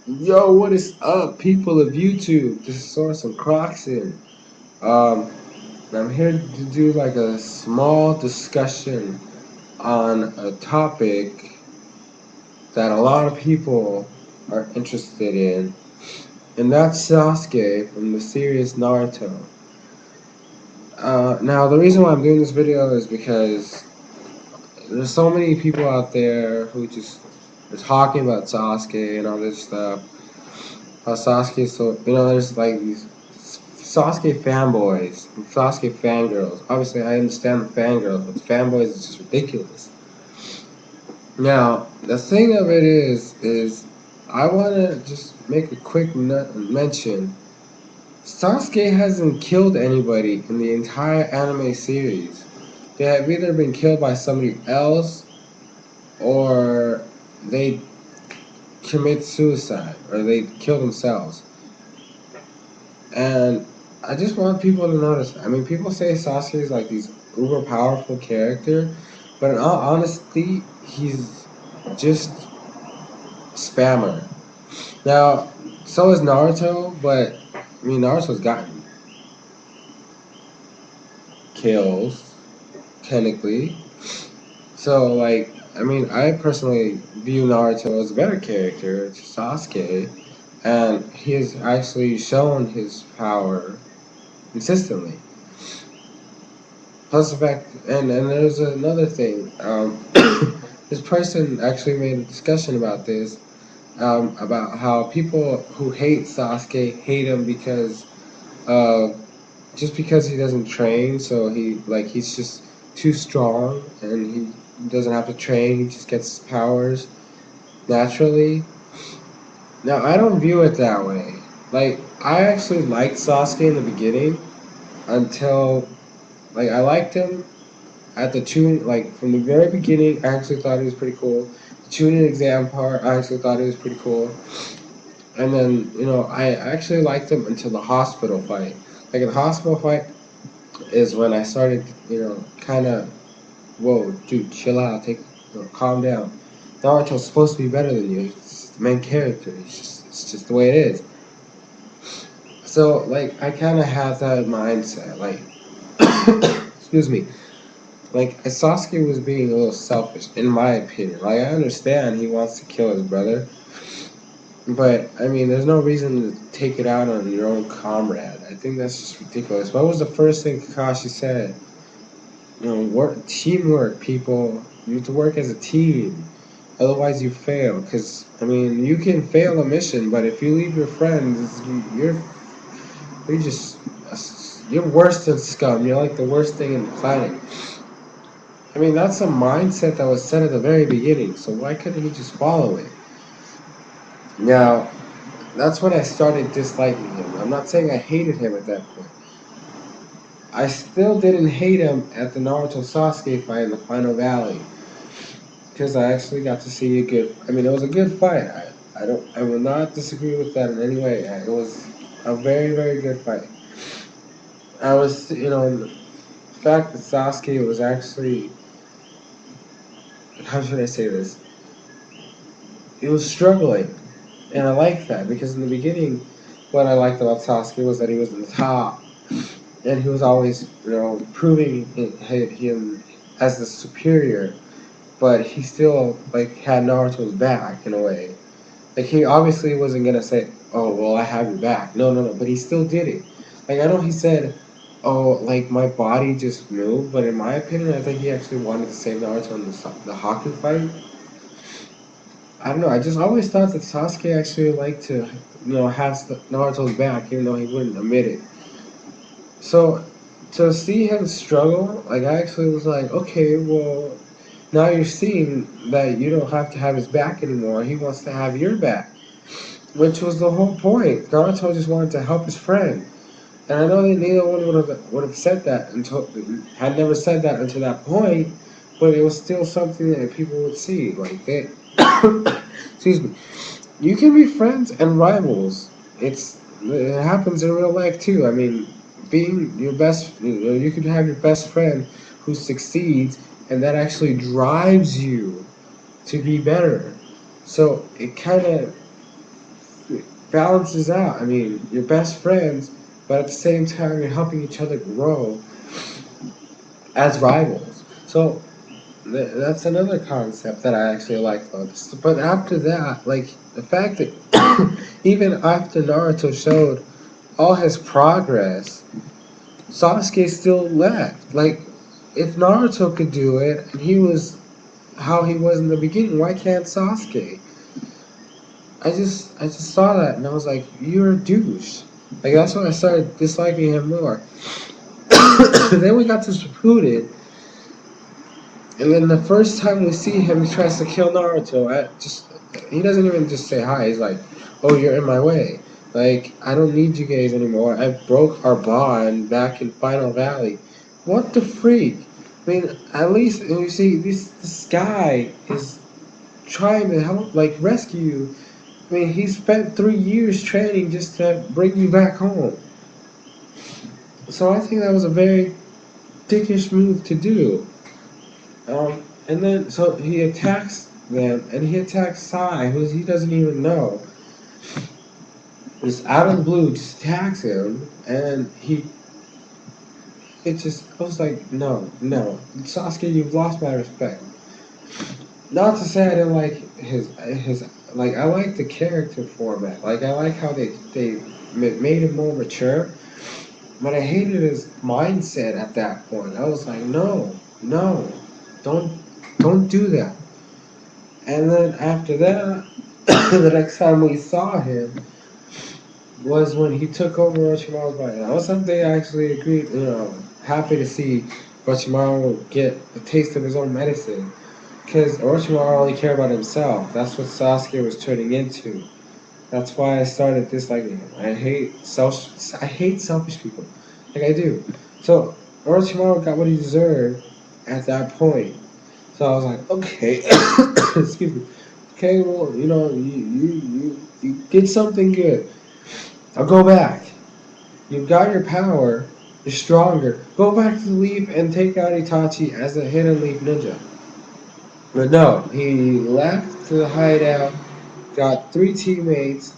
Yo, what is up, people of YouTube? This is Source and Croxon. Um, I'm here to do like a small discussion on a topic that a lot of people are interested in, and that's Sasuke from the series Naruto. Now, the reason why I'm doing this video is because there's so many people out there who just are talking about Sasuke and all this stuff. How Sasuke is so, there's like these Sasuke fanboys, and Sasuke fangirls. Obviously, I understand the fangirls, but the fanboys is just ridiculous. Now, the thing of it is I want to just make a quick mention. Sasuke hasn't killed anybody in the entire anime series. They have either been killed by somebody else or they commit suicide or they kill themselves. And I just want people to notice. I mean, people say Sasuke is like this uber powerful character, but in all honesty, he's just spammer. Now, so is Naruto, but I mean, Naruto's gotten kills technically. So, like, I mean, I personally view Naruto as a better character to Sasuke, and he has actually shown his power consistently. Plus the fact, and there's another thing. This person actually made a discussion about this, about how people who hate Sasuke hate him because, uh, just because he doesn't train, so he's just too strong and he doesn't have to train. He just gets his powers naturally. Now I don't view it that way. Like I actually liked Sasuke in the beginning until I liked him at the tune, like from the very beginning, I actually thought it was pretty cool. The tuning exam part, I actually thought it was pretty cool. And then, I actually liked him until the hospital fight. Like, in the hospital fight is when I started, kind of, whoa, dude, chill out, calm down. Naruto's supposed to be better than you. He's the main character. It's just the way it is. So, like, I kind of have that mindset. Like, excuse me. Like, Sasuke was being a little selfish, in my opinion. Like, I understand he wants to kill his brother, but, I mean, there's no reason to take it out on your own comrade. I think that's just ridiculous. What was the first thing Kakashi said? Teamwork, people. You have to work as a team. Otherwise, you fail. Because, I mean, you can fail a mission, but if you leave your friends, you're just, you're worse than scum. You're like the worst thing in the planet. I mean, that's a mindset that was set at the very beginning, so why couldn't he just follow it? Now, that's when I started disliking him. I'm not saying I hated him at that point. I still didn't hate him at the Naruto Sasuke fight in the Final Valley, because I actually got to see a good. I mean, it was a good fight. I will not disagree with that in any way. It was a very, very good fight. The fact that Sasuke was actually, how should I say this? He was struggling. And I like that because in the beginning, what I liked about Sasuke was that he was in the top, and he was always, proving him as the superior. But he still had Naruto's back in a way. Like he obviously wasn't gonna say, "Oh well, I have your back." No, no, no. But he still did it. Like I know he said, "Oh, like my body just moved," but in my opinion, I think he actually wanted to save Naruto in the Haku fight. I don't know. I just always thought that Sasuke actually liked to, have Naruto's back, even though he wouldn't admit it. So to see him struggle, like I actually was like, okay, well, now you're seeing that you don't have to have his back anymore. He wants to have your back, which was the whole point. Naruto just wanted to help his friend, and I know that neither one would have said that until had never said that until that point, but it was still something that people would see. Like they, excuse me, you can be friends and rivals. It happens in real life too. I mean, being your best, you can have your best friend who succeeds, and that actually drives you to be better. So it kind of balances out. I mean, you're best friends, but at the same time, you're helping each other grow as rivals. So that's another concept that I actually like about this. But after that, like the fact that even after Naruto showed all his progress, Sasuke still left. Like, if Naruto could do it and he was how he was in the beginning, why can't Sasuke? I just saw that and I was like, you're a douche. Like that's when I started disliking him more. Then we got to Shippuden, and then the first time we see him, he tries to kill Naruto. He doesn't even just say hi. He's like, "Oh, you're in my way. Like, I don't need you guys anymore. I broke our bond back in Final Valley." What the freak? I mean, at least you see this guy is trying to help, like, rescue you. I mean, he spent 3 years training just to bring you back home. So I think that was a very dickish move to do. And then so he attacks them, and he attacks Sai, who he doesn't even know. Just out of the blue, just attacks him, and I was like, no, no, Sasuke, you've lost my respect. Not to say I didn't like like I like the character format, like I like how they made him more mature, but I hated his mindset at that point. I was like, no, no, don't don't do that. And then after that, the next time we saw him was when he took over Orochimaru's body. That was something I actually agreed, happy to see Orochimaru get a taste of his own medicine. Because Orochimaru only cared about himself. That's what Sasuke was turning into. That's why I started disliking him. I hate selfish people. Like I do. So Orochimaru got what he deserved at that point. So I was like, okay, excuse me. Okay, well, you did something good. I'll go back. You've got your power. You're stronger. Go back to the Leaf and take out Itachi as a hidden Leaf ninja. But no, he left to the hideout, got 3 teammates,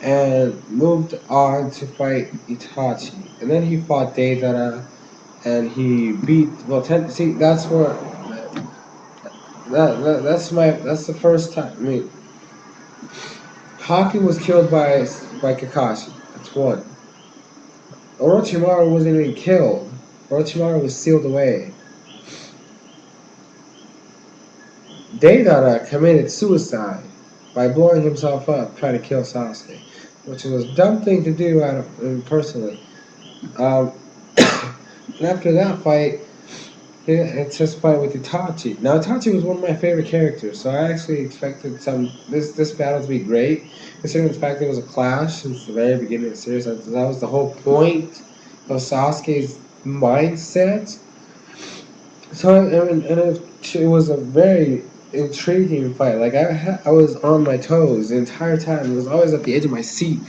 and moved on to fight Itachi. And then he fought Deidara, and he beat. Well, see, that's where that's the first time. I mean, Haki was killed by Kakashi. That's one. Orochimaru wasn't even killed. Orochimaru was sealed away. Deidara committed suicide by blowing himself up trying to kill Sasuke, which was a dumb thing to do personally. Um, and after that fight, it's just fight with Itachi. Now Itachi was one of my favorite characters, so I actually expected this battle to be great, considering the fact that it was a clash since the very beginning of the series. That was the whole point of Sasuke's mindset. So it was a very intriguing fight. Like I was on my toes the entire time. I was always at the edge of my seat,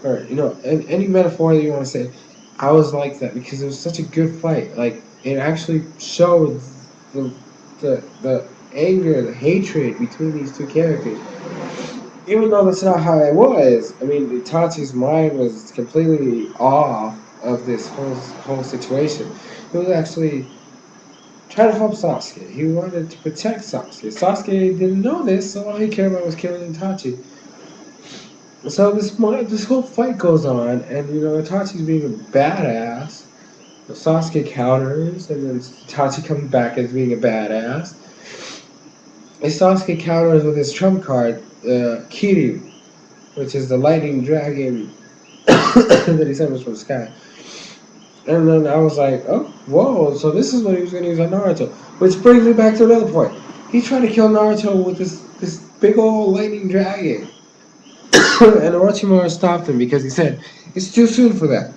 or any metaphor that you want to say. I was like that because it was such a good fight. Like it actually showed the the anger, the hatred between these two characters. Even though that's not how it was. I mean, Itachi's mind was completely off of this whole situation. It was actually trying to help Sasuke. He wanted to protect Sasuke. Sasuke didn't know this, so all he cared about was killing Itachi. So this whole fight goes on, and Itachi's being a badass. Sasuke counters, and then Itachi comes back as being a badass. And Sasuke counters with his trump card, Kiryu, which is the lightning dragon that he summons from the sky. And then I was like, oh, whoa, so this is what he was going to use on Naruto. Which brings me back to another point. He tried to kill Naruto with this big old lightning dragon. And Orochimaru stopped him because he said, it's too soon for that.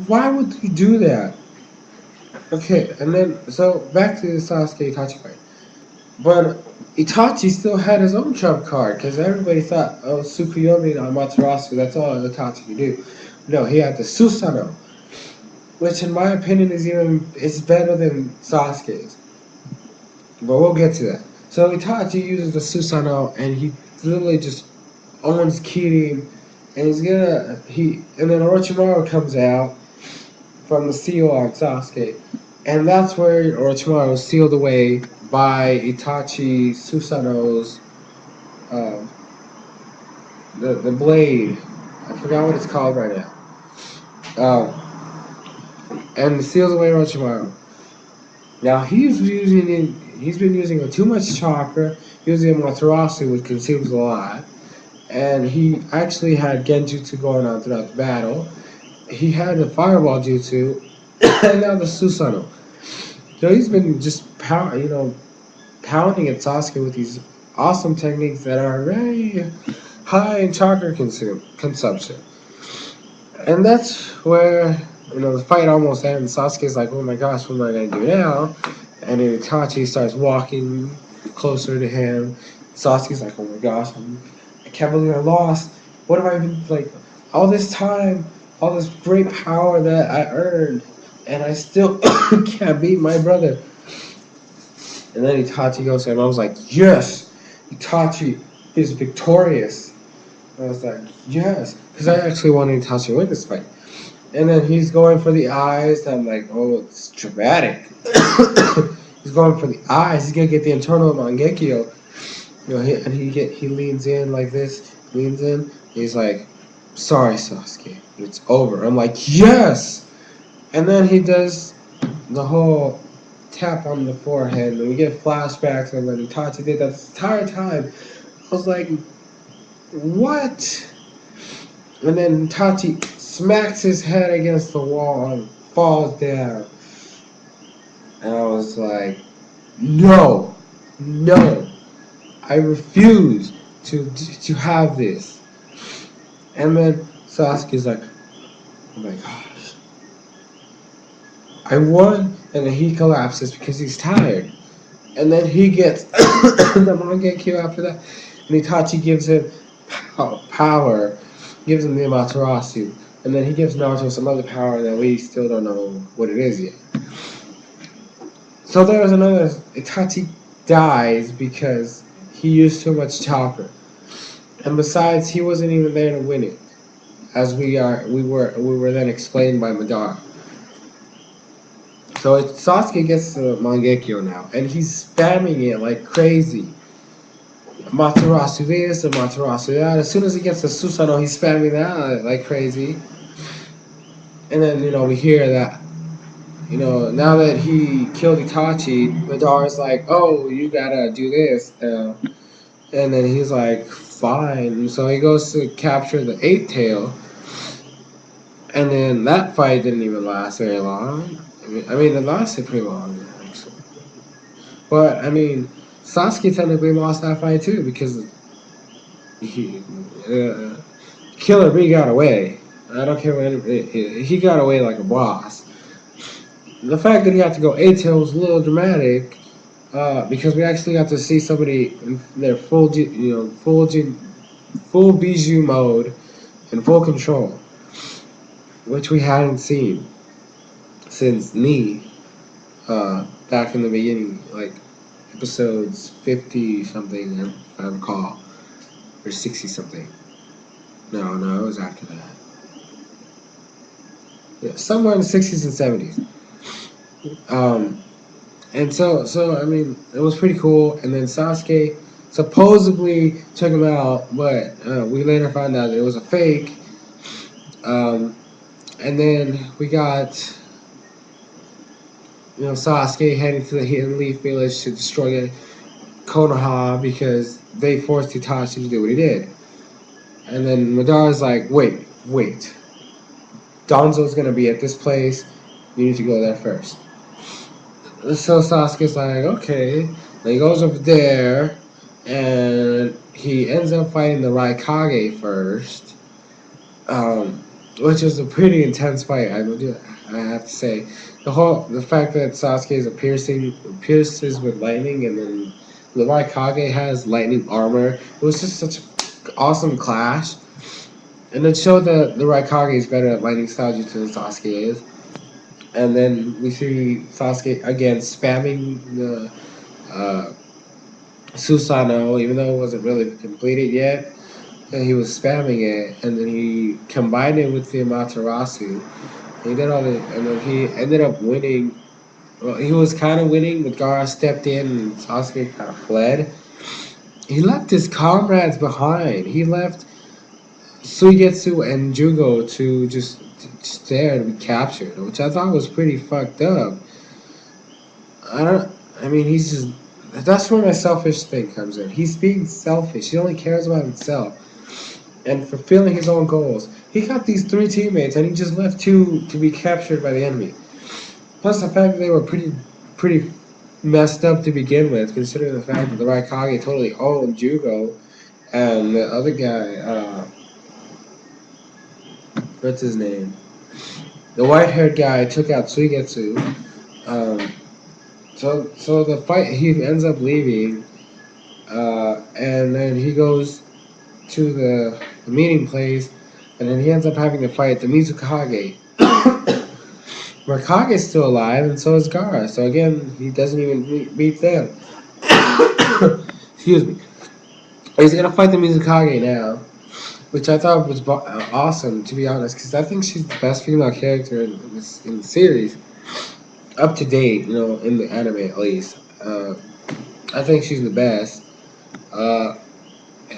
Why would he do that? Okay, and then, so back to the Sasuke Itachi fight. But Itachi still had his own trump card because everybody thought, oh, Tsukuyomi and Amaterasu, that's all Itachi could do. No, he had the Susanoo, which in my opinion is better than Sasuke's. But we'll get to that. So Itachi uses the Susanoo and he literally just owns Kirin, and and then Orochimaru comes out from the seal on Sasuke, and that's where Orochimaru was sealed away by Itachi Susanoo's um, the blade. I forgot what it's called right now. And sealed away Orochimaru. Now he's been using too much chakra, using Amaterasu, which consumes a lot, and he actually had Genjutsu going on throughout the battle. He had the Fireball Jutsu, and now the Susanoo. So he's been just pounding at Sasuke with these awesome techniques that are very high in chakra consumption. And that's where, the fight almost ends. Sasuke's like, oh my gosh, what am I going to do now? And then Itachi starts walking closer to him. Sasuke's like, oh my gosh, I can't believe I lost. What have I been, like, all this time, all this great power that I earned, and I still can't beat my brother. And then Itachi goes to him. I was like, yes, Itachi is victorious. I was like, yes, because I actually wanted Itachi to win this fight. And then he's going for the eyes. I'm like, oh, it's dramatic. He's going for the eyes. He's gonna get the internal Mangekyo. He leans in like this, leans in. He's like, sorry, Sasuke, it's over. I'm like, yes. And then he does the whole tap on the forehead, and we get flashbacks of when Itachi did that this entire time. I was like, what? And then Itachi smacks his head against the wall and falls down. And I was like, no, I refuse to have this. And then Sasuke's like, oh my gosh, I won. And then he collapses because he's tired. And then he gets the Mangekyo after that. And Itachi gives him power, gives him the Amaterasu. And then he gives Naruto some other power that we still don't know what it is yet. So there was another. Itachi dies because he used too much chakra. And besides, he wasn't even there to win it. As we were then explained by Madara. So Sasuke gets the Mangekyo now, and he's spamming it like crazy. Amaterasu this, Amaterasu that. As soon as he gets the Susanoo, he's spamming that like crazy. And then, we hear that, now that he killed Itachi, Madara's like, oh, you gotta do this now. And then he's like, fine. So he goes to capture the Eight Tail. And then that fight didn't even last very long. I mean, it lasted pretty long, actually. But, Sasuke technically lost that fight too because Killer Bee got away. I don't care what he got away like a boss. The fact that he had to go A-tail was a little dramatic because we actually got to see somebody in their full Bijou mode and full control, which we hadn't seen since Ni back in the beginning, like episodes 50 something, if I recall, or 60 something. No, it was after that. Yeah, somewhere in the 60s and 70s. And so it was pretty cool. And then Sasuke supposedly took him out, but we later found out that it was a fake. And then we got, Sasuke heading to the Hidden Leaf Village to destroy Konoha because they forced Itachi to do what he did. And then Madara's like, wait. Danzo's gonna be at this place. You need to go there first. So Sasuke's like, okay. Then he goes over there, and he ends up fighting the Raikage first, which was a pretty intense fight. I have to say, the fact that Sasuke is pierces with lightning, and then the Raikage has lightning armor. It was just such an awesome clash. And it showed that the Raikage is better at lightning style jutsu than Sasuke is. And then we see Sasuke again spamming the Susano, even though it wasn't really completed yet, and he was spamming it, and then he combined it with the Amaterasu. He did all the, and then he ended up winning. Well, he was kind of winning, but Gaara stepped in, and Sasuke kind of fled. He left his comrades behind. He left Suigetsu and Jugo to just stare and be captured, which I thought was pretty fucked up. I don't. I mean, he's just. That's where my selfish thing comes in. He's being selfish. He only cares about himself and fulfilling his own goals. He got these three teammates, and he just left two to be captured by the enemy. Plus, the fact that they were pretty messed up to begin with, considering the fact that the Raikage totally owned Jugo, and the other guy, what's his name? The white-haired guy took out Suigetsu. Um, so the fight, he ends up leaving, and then he goes to the meeting place, and then he ends up having to fight the Mizukage. Rakage's still alive, and so is Gaara. So again, he doesn't even meet them. Excuse me. He's gonna fight the Mizukage now, which I thought was awesome, to be honest, because I think she's the best female character in the series, up to date. In the anime at least. I think she's the best. Uh,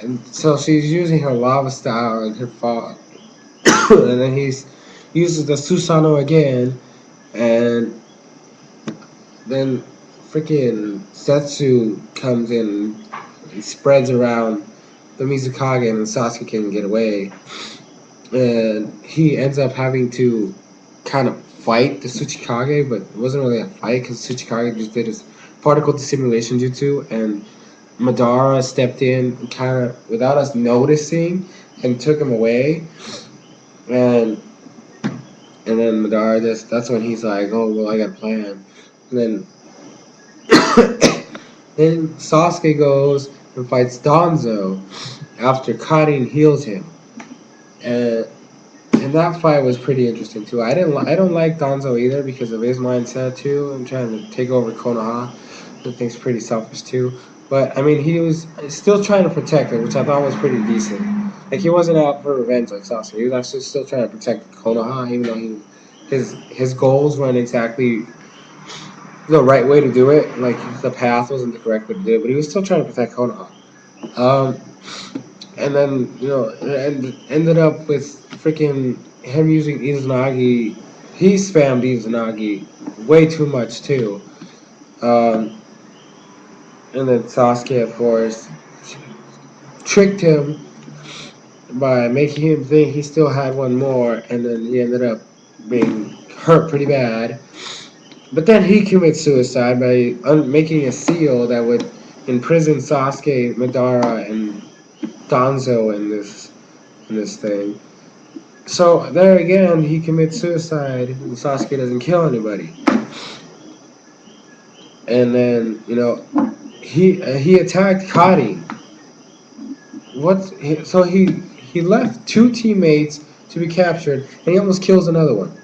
and so she's using her lava style and her fog, and then he's uses the Susanoo again, and then freaking Setsu comes in and spreads around the Mizukage, and Sasuke can get away. And he ends up having to kind of fight the Tsuchikage, but it wasn't really a fight because Tsuchikage just did his particle dissimulation jutsu, and Madara stepped in kind of without us noticing and took him away. And then Madara that's when he's like, oh, well, I got a plan. And then then Sasuke goes and fights Danzo after Karin heals him. And that fight was pretty interesting too. I don't like Danzo either because of his mindset too. I'm trying to take over Konoha. I think it's pretty selfish too. But I mean, he was still trying to protect it, which I thought was pretty decent. Like he wasn't out for revenge like Sasuke. He was actually still trying to protect Konoha, even though his goals weren't exactly the right way to do it. Like the path wasn't the correct way to do it, but he was still trying to protect Konoha. Um, and then it ended up with freaking him using Izanagi. He spammed Izanagi way too much too. Um, and then Sasuke, of course, tricked him by making him think he still had one more, and then he ended up being hurt pretty bad. But then he commits suicide by making a seal that would imprison Sasuke, Madara, and Danzo in this thing. So there again, he commits suicide, and Sasuke doesn't kill anybody. And then he attacked Karin. So he left two teammates to be captured, and he almost kills another one.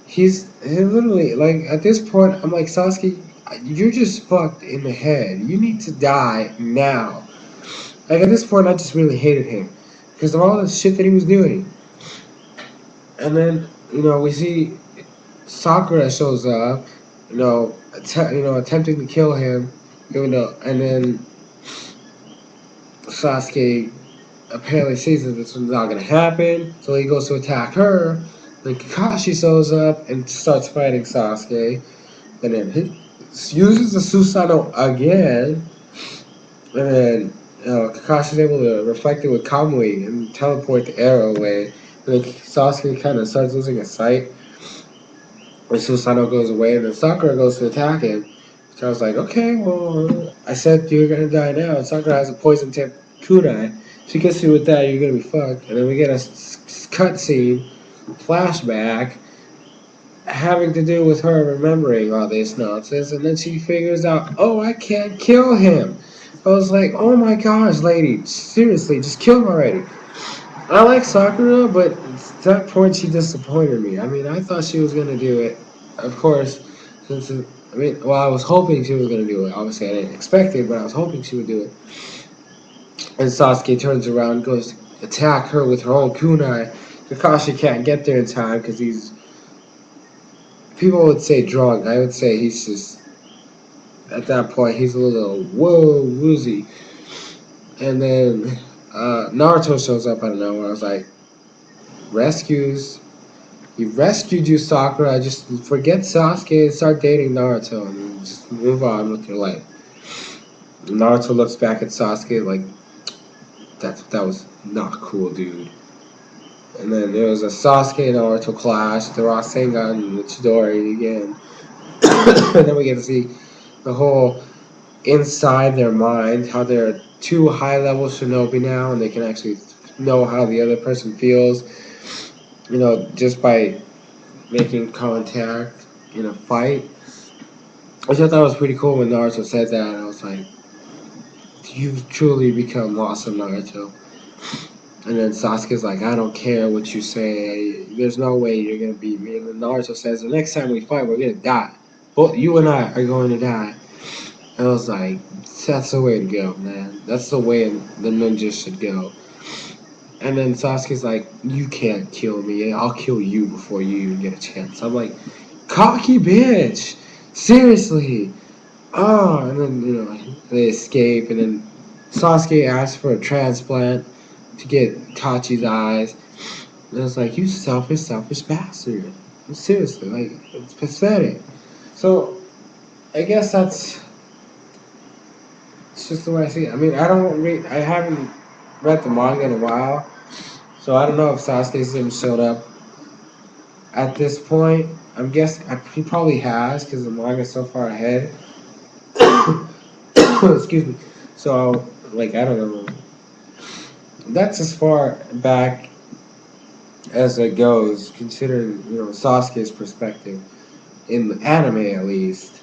He literally, like, at this point, I'm like, Sasuke, you're just fucked in the head. You need to die now. Like, at this point, I just really hated him because of all the shit that he was doing. And then, we see Sakura shows up, attempting to kill him, and then Sasuke apparently sees that this is not going to happen, so he goes to attack her. Then Kakashi shows up and starts fighting Sasuke, and then he uses the Susanoo again, and then Kakashi's able to reflect it with Kamui and teleport the arrow away, and then Sasuke kind of starts losing his sight, and Susanoo goes away, and then Sakura goes to attack him. So I was like, okay, well, I said you're gonna die now, and Sakura has a poison tip kunai. She gets you with that, you're gonna be fucked, and then we get a cutscene flashback having to do with her remembering all this nonsense, and then she figures out, oh, I can't kill him. I was like, oh my gosh, lady, seriously, just kill him already. I like Sakura, but at that point she disappointed me. I mean, I thought she was gonna do it. Of course, since I mean, well, I was hoping she was gonna do it. Obviously, I didn't expect it, but I was hoping she would do it. And Sasuke turns around, goes to attack her with her own kunai. Kakashi can't get there in time because he's. People would say drunk. I would say he's just. At that point, he's a little whoa woozy. And then Naruto shows up out of nowhere. I was like, rescues. He rescued you, Sakura. Just forget Sasuke and start dating Naruto and just move on with your life. Naruto looks back at Sasuke like, that was not cool, dude. And then there was a Sasuke and Naruto clash, the Rasengan and the Chidori again. And then we get to see the whole inside their mind, how they're two high level shinobi now, and they can actually know how the other person feels, just by making contact in a fight. Which I thought was pretty cool when Naruto said that. I was like, you've truly become awesome, Naruto. And then Sasuke's like, I don't care what you say. There's no way you're gonna beat me. And then Naruto says, the next time we fight, we're gonna die. Both you and I are going to die. And I was like, that's the way to go, man. That's the way the ninjas should go. And then Sasuke's like, you can't kill me. I'll kill you before you even get a chance. I'm like, cocky bitch. Seriously. Oh, and then, they escape. And then Sasuke asks for a transplant to get Tachi's eyes. And it's like, you selfish bastard. Seriously, like, it's pathetic. So, I guess it's just the way I see it. I mean, I haven't read the manga in a while, so I don't know if Sasuke's even showed up at this point. I'm guessing he probably has because the manga's so far ahead. Excuse me. So, like, I don't know. That's as far back as it goes, considering Sasuke's perspective in the anime at least.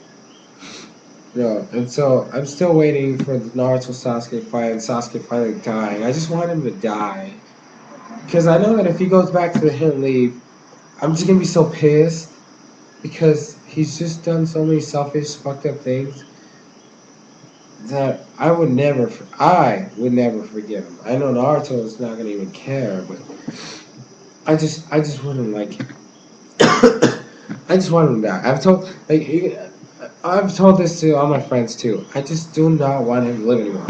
And so I'm still waiting for the Naruto Sasuke fight and Sasuke finally dying. I just want him to die because I know that if he goes back to the Hidden Leaf, I'm just gonna be so pissed because he's just done so many selfish, fucked up things that I would never forgive him. I know Naruto is not gonna even care, but I just wouldn't like him. I just want him to die. I've told this to all my friends too. I just do not want him to live anymore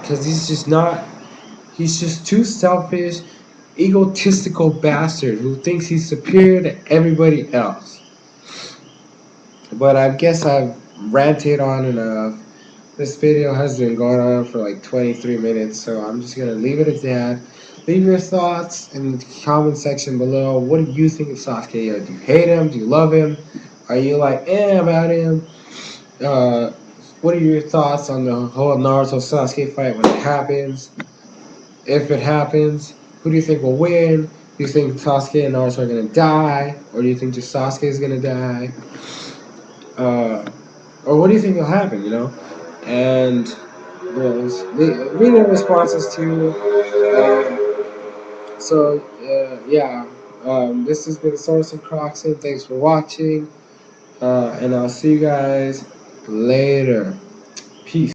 because he's just too selfish, egotistical bastard who thinks he's superior to everybody else. But I guess I've ranted on enough. This video has been going on for like 23 minutes, so I'm just gonna leave it at that. Leave your thoughts in the comment section below. What do you think of Sasuke? Do you hate him? Do you love him? Are you like, about him? What are your thoughts on the whole Naruto Sasuke fight when it happens? If it happens, who do you think will win? Do you think Sasuke and Naruto are gonna die? Or do you think just Sasuke is gonna die? Or what do you think will happen, And read the responses too. Yeah. This has been Source and Croxon. Thanks for watching. And I'll see you guys later.